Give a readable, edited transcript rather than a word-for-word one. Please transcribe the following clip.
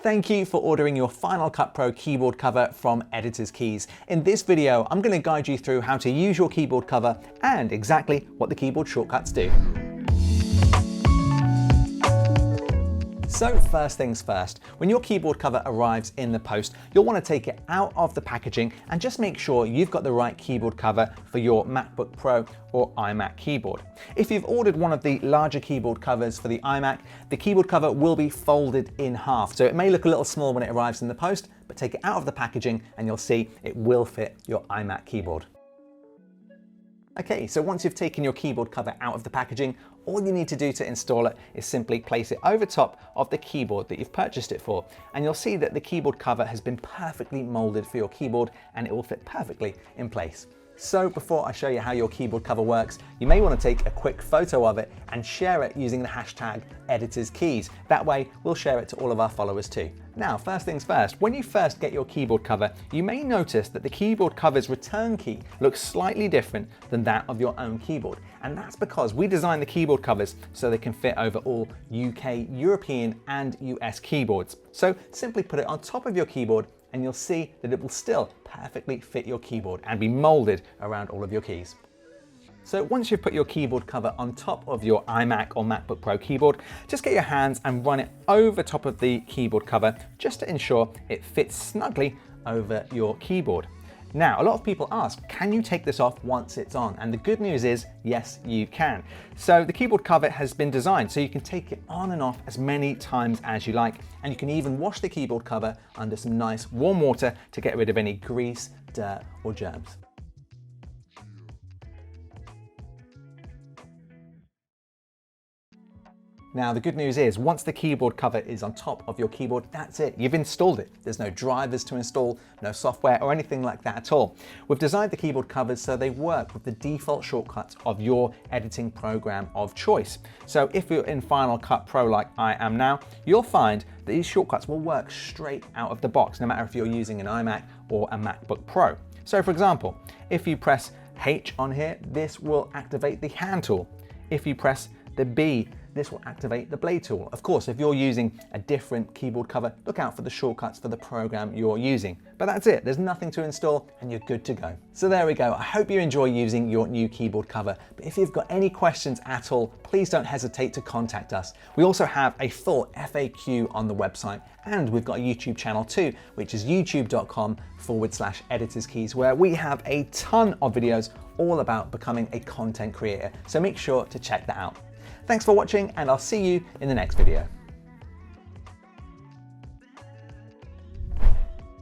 Thank you for ordering your Final Cut Pro keyboard cover from Editor's Keys. In this video, I'm going to guide you through how to use your keyboard cover and exactly what the keyboard shortcuts do. So first things first, when your keyboard cover arrives in the post, you'll want to take it out of the packaging and just make sure you've got the right keyboard cover for your MacBook Pro or iMac keyboard. If you've ordered one of the larger keyboard covers for the iMac, the keyboard cover will be folded in half. So it may look a little small when it arrives in the post, but take it out of the packaging and you'll see it will fit your iMac keyboard. Okay, so once you've taken your keyboard cover out of the packaging, all you need to do to install it is simply place it over top of the keyboard that you've purchased it for. And you'll see that the keyboard cover has been perfectly molded for your keyboard and it will fit perfectly in place. So before I show you how your keyboard cover works, you may want to take a quick photo of it and share it using the hashtag #EditorsKeys. That way we'll share it to all of our followers too. Now, first things first, when you first get your keyboard cover, you may notice that the keyboard cover's return key looks slightly different than that of your own keyboard. And that's because we designed the keyboard covers so they can fit over all UK, European and US keyboards. So simply put it on top of your keyboard and you'll see that it will still perfectly fit your keyboard and be molded around all of your keys. So once you've put your keyboard cover on top of your iMac or MacBook Pro keyboard, just get your hands and run it over top of the keyboard cover just to ensure it fits snugly over your keyboard. Now, a lot of people ask, can you take this off once it's on? And the good news is, yes, you can. So the keyboard cover has been designed so you can take it on and off as many times as you like. And you can even wash the keyboard cover under some nice warm water to get rid of any grease, dirt, or germs. Now, the good news is once the keyboard cover is on top of your keyboard, that's it, you've installed it. There's no drivers to install, no software or anything like that at all. We've designed the keyboard covers so they work with the default shortcuts of your editing program of choice. So if you're in Final Cut Pro like I am now, you'll find that these shortcuts will work straight out of the box, no matter if you're using an iMac or a MacBook Pro. So for example, if you press H on here, this will activate the hand tool. If you press the B, this will activate the blade tool. Of course, if you're using a different keyboard cover, look out for the shortcuts for the program you're using. But that's it, there's nothing to install and you're good to go. So there we go, I hope you enjoy using your new keyboard cover. But if you've got any questions at all, please don't hesitate to contact us. We also have a full FAQ on the website and we've got a YouTube channel too, which is youtube.com/editorskeys, where we have a ton of videos all about becoming a content creator. So make sure to check that out. Thanks for watching and I'll see you in the next video.